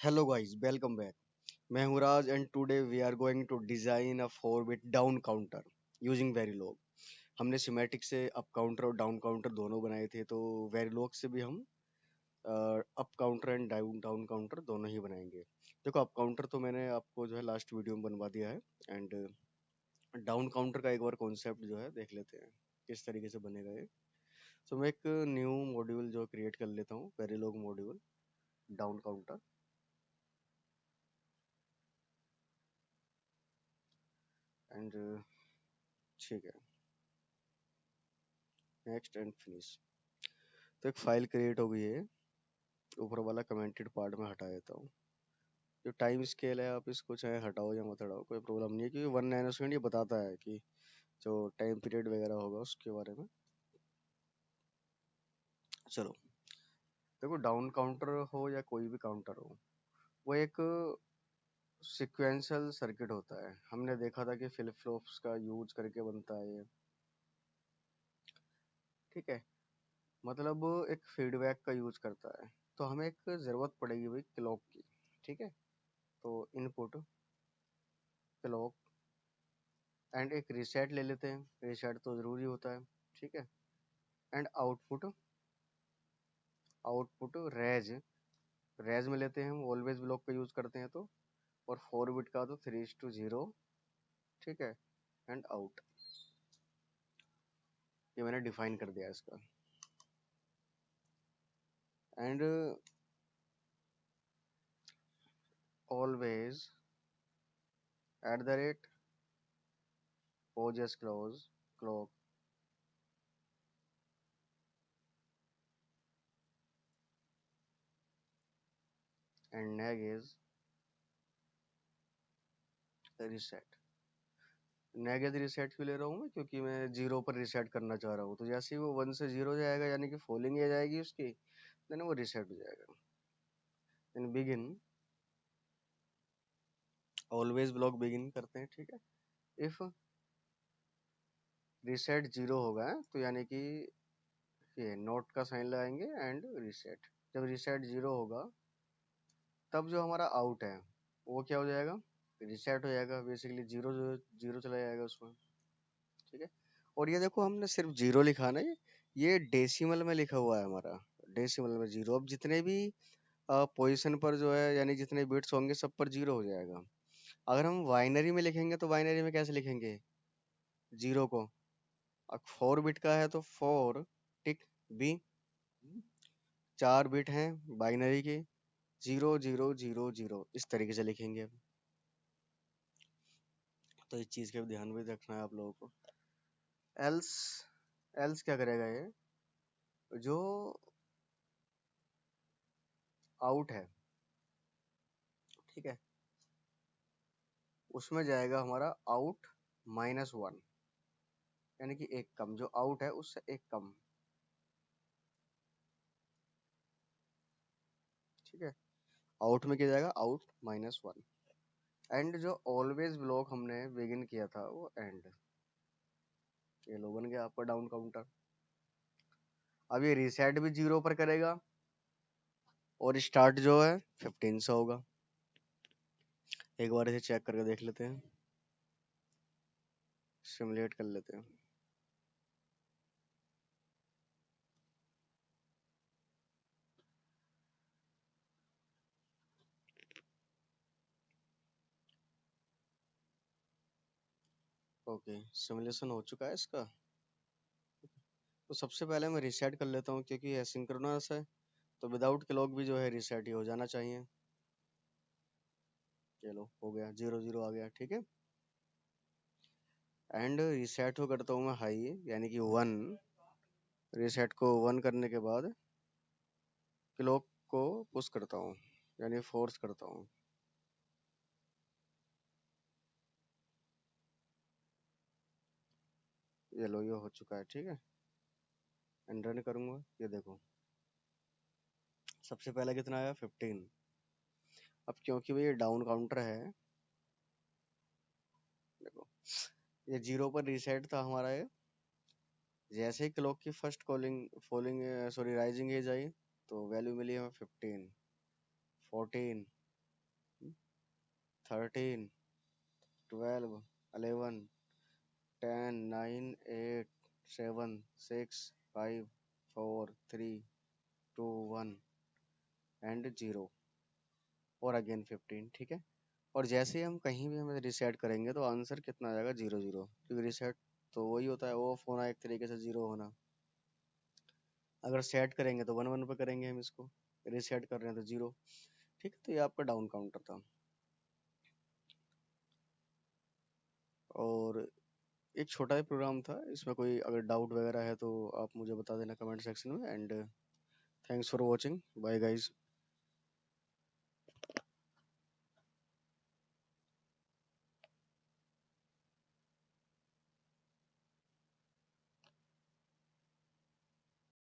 Hello guys, welcome back. मैं हूं Raj and today we are going to design a 4 bit down counter using Verilog. हमने schematic से up counter और down counter दोनों बनाए थे, तो वेरिलॉग से भी हम up counter and down down counter दोनों ही बनाएंगे। देखो, अप काउंटर तो मैंने आपको जो है लास्ट वीडियो में बनवा दिया है, एंड डाउन काउंटर का एक बार कॉन्सेप्ट जो है देख लेते हैं किस तरीके से बनेगा ये। तो मैं एक न्यू मॉड्यूल जो क्रिएट कर लेता हूँ, Verilog module down counter, and ठीक है, नेक्स्ट एंड फिनिश। तो एक फाइल क्रिएट हो गई है। ऊपर वाला कमेंटेड पार्ट में हटा देता हूँ। जो टाइम स्केल है, आप इसको चाहे हटाओ या मत हटाओ, कोई प्रॉब्लम नहीं है, क्योंकि 1 नैनो सेकंड ये बताता है कि जो टाइम पीरियड वगैरह होगा उसके बारे में। चलो, देखो, डाउन काउंटर हो या कोई भी काउंटर हो, वो एक सिक्वेंशियल सर्किट होता है। हमने देखा था कि फ्लिप फ्लॉप्स का यूज करके बनता है ये। ठीक है, मतलब एक फीडबैक का यूज करता है। तो हमें एक ज़रूरत पड़ेगी भाई क्लॉक की। ठीक है, तो इनपुट क्लॉक एंड एक रीसेट ले लेते हैं। रीसेट तो ज़रूरी होता है। ठीक है, and output, output range, range में लेते हैं हम, ऑलवेज ब्लॉक का यूज़ करते हैं तो। और 4 बिट का तो 3:0। ठीक है, एंड आउट, ये मैंने डिफाइन कर दिया इसका। And always at the rate posedge close clock and neg is reset. Negedge reset क्यों ले रहा हूँ मैं? क्योंकि मैं जीरो पर रिसेट करना चाह रहा हूँ। तो जैसे ही वो 1 से 0 जाएगा, यानी कि फॉलिंग एज आएगी उसकी, देन वो रिसेट हो जाएगा। इन बिगिन, ऑलवेज ब्लॉक बिगिन करते हैं। ठीक है, इफ रिसेट 0 होगा तो यानी कि ये नोट का साइन लगाएंगे एंड रिसेट। जब रिसेट 0 होगा तब जो हमारा आउट है वो क्या हो जाएगा? रिसेट हो जाएगा। बेसिकली जीरो, जो जीरो चला जाएगा उसमें। ठीक है, और ये देखो, हमने सिर्फ जीरो लिखा नहीं, ये डेसिमल में लिखा हुआ है हमारा। डेसिमल में जीरो। अब जितने भी पोजीशन पर जो है, यानी जितने बिट्स होंगे सब पर जीरो हो जाएगा। अगर हम बाइनरी में लिखेंगे तो बाइनरी में कैसे लिखेंगे जीरो को? अब 4 बिट का है तो 4 टिक बी, 4 बिट हैं बाइनरी के, 0 0 0 0, इस तरीके से लिखेंगे। तो इस चीज का भी ध्यान भी रखना है आप लोगों को। एल्स, एल्स क्या करेगा ये? जो आउट है, ठीक है, उसमें जाएगा हमारा आउट -1, यानी कि एक कम, जो आउट है उससे एक कम। ठीक है, आउट में क्या जाएगा? आउट -1। एंड जो ऑलवेज ब्लॉक हमने बिगिन किया था वो एंड, ये लो बन गया आपका डाउन काउंटर। अब ये रीसेट भी जीरो पर करेगा और स्टार्ट जो है 15 से होगा। एक बार इसे चेक करके देख लेते हैं, सिमुलेट कर लेते हैं। ओके, सिमुलेशन हो चुका है इसका। तो सबसे पहले मैं रीसेट कर लेता हूँ, क्योंकि एसिंक्रोनस है तो विदाउट क्लॉक भी जो है रीसेट ही हो जाना चाहिए। चलो, हो गया, 0 0 आ गया। ठीक है, एंड रीसेट को करता हूँ मैं हाई, यानी कि 1। रीसेट को 1 करने के बाद क्लॉक को पुश करता हूँ, यानी फोर्स करता हूँ। ये लो, ये हो चुका है। ठीक है, एंड रन करूँगा, ये देखो सबसे पहले कितना आया? 15। अब क्योंकि भाई ये डाउन काउंटर है, देखो ये जीरो पर रीसेट था हमारा ये। जैसे ही क्लॉक की first calling falling sorry rising edge आई, तो वैल्यू मिली हमें 15, 14, 13, 12, 11, 10, 9, 8, 7, 6, 5, 4, 3, 2, 1 एंड 0 और अगेन 15। ठीक है। और जैसे ही हम कहीं भी हमें रिसेट करेंगे तो आंसर कितना आ जाएगा? 0 0, क्योंकि रिसेट तो वही होता है, ऑफ होना एक तरीके से, 0 होना। अगर सेट करेंगे तो 1 1 पे करेंगे हम इसको, रिसेट कर रहे हैं तो 0। ठीक है, तो ये आपका डाउन काउंटर था। और एक छोटा ही प्रोग्राम था, इसमें कोई अगर डाउट वगैरह है तो आप मुझे बता देना कमेंट सेक्शन में। And thanks for watching, bye guys.